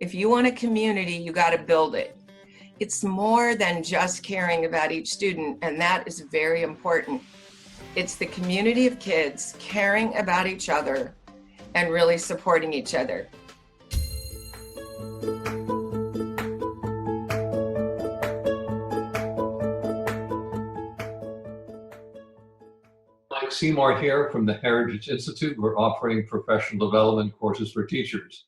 If you want a community, you got to build it. It's more than just caring about each student, and that is very important. It's the community of kids caring about each other and really supporting each other. Mike Seymour here from the Heritage Institute. We're offering professional development courses for teachers.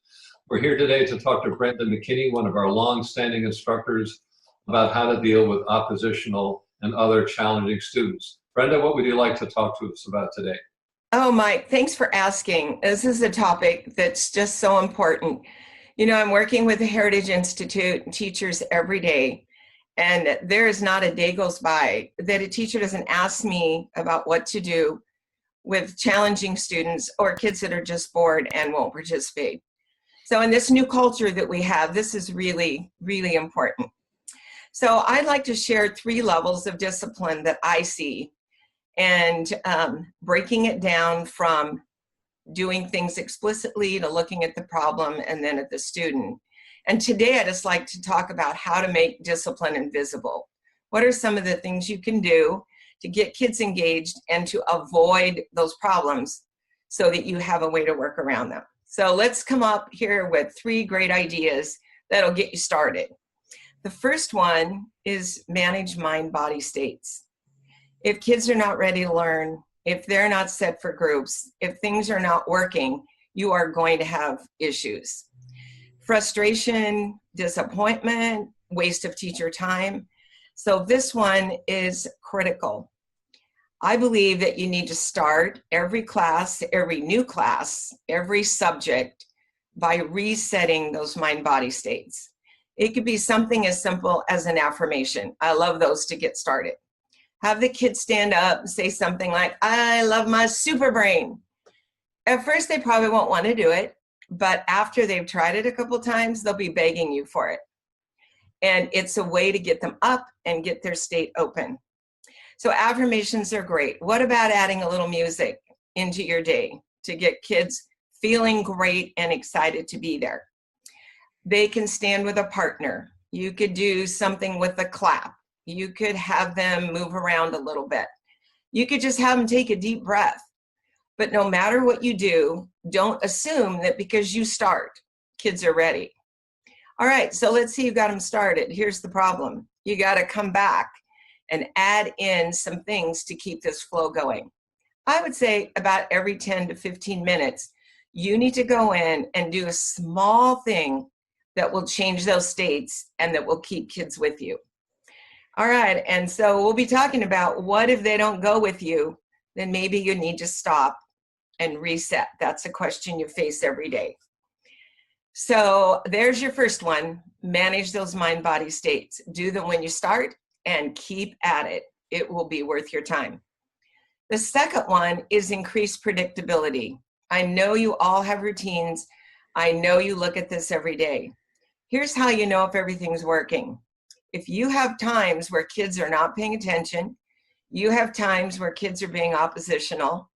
We're here today to talk to Brenda McKinney, one of our long-standing instructors, about how to deal with oppositional and other challenging students. Brenda, what would you like to talk to us about today? Oh, Mike, thanks for asking. This is a topic that's just so important. You know, I'm working with the Heritage Institute and teachers every day, and there is not a day goes by that a teacher doesn't ask me about what to do with challenging students or kids that are just bored and won't participate. So in this new culture that we have, this is really, really important. So I'd like to share 3 levels of discipline that I see, and breaking it down from doing things explicitly to looking at the problem and then at the student. And today I'd just like to talk about how to make discipline invisible. What are some of the things you can do to get kids engaged and to avoid those problems so that you have a way to work around them? So let's come up here with 3 great ideas that'll get you started. The first one is manage mind-body states. If kids are not ready to learn, if they're not set for groups, if things are not working, you are going to have issues. Frustration, disappointment, waste of teacher time. So this one is critical. I believe that you need to start every class, every new class, every subject by resetting those mind-body states. It could be something as simple as an affirmation. I love those to get started. Have the kids stand up and say something like, I love my super brain. At first, they probably won't want to do it, but after they've tried it a couple times, they'll be begging you for it. And it's a way to get them up and get their state open. So affirmations are great. What about adding a little music into your day to get kids feeling great and excited to be there? They can stand with a partner. You could do something with a clap. You could have them move around a little bit. You could just have them take a deep breath. But no matter what you do, don't assume that because you start, kids are ready. All right, so let's see you got them started. Here's the problem. You got to come back and add in some things to keep this flow going. I would say about every 10 to 15 minutes, you need to go in and do a small thing that will change those states and that will keep kids with you. All right, and so we'll be talking about what if they don't go with you, then maybe you need to stop and reset. That's a question you face every day. So there's your first one, manage those mind-body states. Do them when you start and keep at it. It will be worth your time. The second one is increase predictability. I know you all have routines. I know you look at this every day. Here's how you know if everything's working. If you have times where kids are not paying attention, you have times where kids are being oppositional,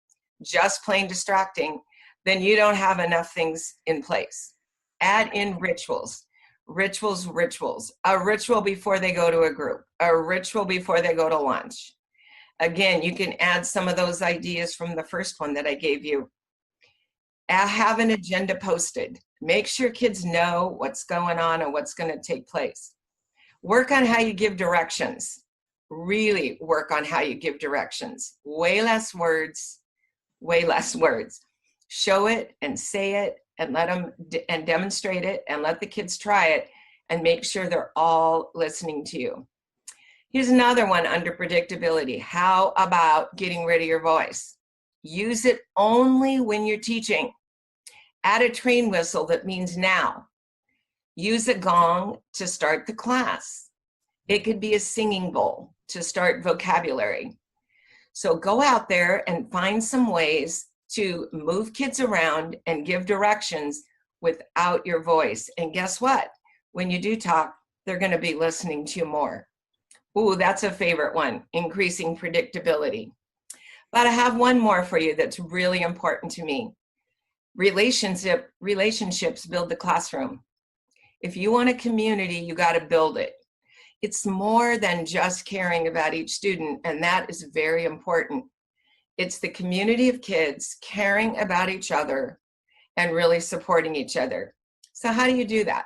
just plain distracting, then you don't have enough things in place. Add in rituals. Rituals. A ritual before they go to a group. A ritual before they go to lunch. Again, you can add some of those ideas from the first one that I gave you. Have an agenda posted. Make sure kids know what's going on and what's going to take place. Work on how you give directions. Really work on how you give directions. Way less words. Show it and say it and let them and demonstrate it and let the kids try it and make sure they're all listening to you. Here's another one under predictability. How about getting rid of your voice? Use it only when you're teaching. Add a train whistle that means now. Use a gong to start the class. It could be a singing bowl to start vocabulary. So go out there and find some ways to move kids around and give directions without your voice. And guess what? When you do talk, they're going to be listening to you more. Ooh, that's a favorite one, increasing predictability. But I have one more for you that's really important to me. Relationships build the classroom. If you want a community, you got to build it. It's more than just caring about each student, and that is very important. It's the community of kids caring about each other and really supporting each other. So how do you do that?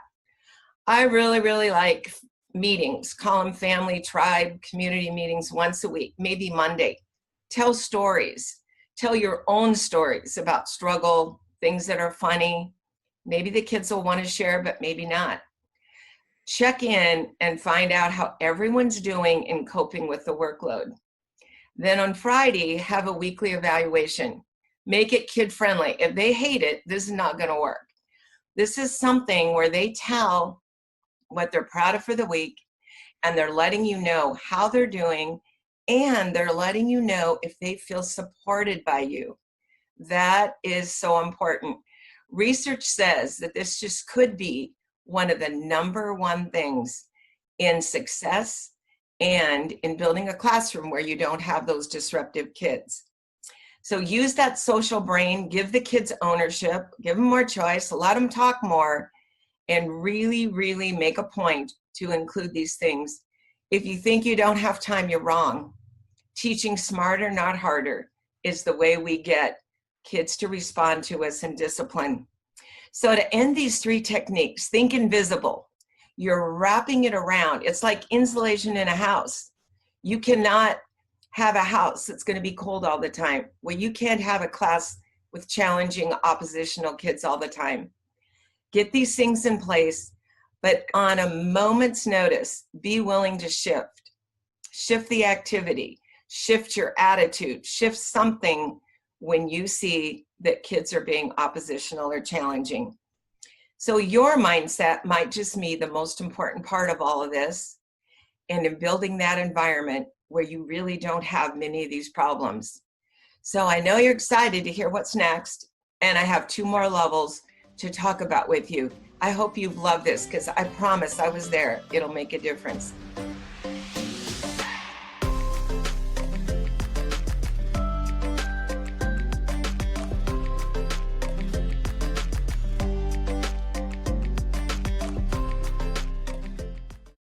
I really like meetings, call them family, tribe, community meetings once a week, maybe Monday. Tell stories. Tell your own stories about struggle, things that are funny. Maybe the kids will want to share, but maybe not. Check in and find out how everyone's doing in coping with the workload. Then on Friday, have a weekly evaluation. Make it kid-friendly. If they hate it, this is not going to work. This is something where they tell what they're proud of for the week, and they're letting you know how they're doing, and they're letting you know if they feel supported by you. That is so important. Research says that this just could be one of the number one things in success and in building a classroom where you don't have those disruptive kids. So use that social brain, give the kids ownership, give them more choice, let them talk more, and really make a point to include these things. If you think you don't have time, you're wrong. Teaching smarter, not harder, is the way we get kids to respond to us in discipline. So to end these 3 techniques, think invisible. You're wrapping it around. It's like insulation in a house. You cannot have a house that's going to be cold all the time. Well, you can't have a class with challenging oppositional kids all the time. Get these things in place, but on a moment's notice, be willing to shift. Shift the activity, shift your attitude, shift something when you see that kids are being oppositional or challenging. So your mindset might just be the most important part of all of this, and in building that environment where you really don't have many of these problems. So I know you're excited to hear what's next, and I have 2 more levels to talk about with you. I hope you've loved this, because I promise I was there. It'll make a difference.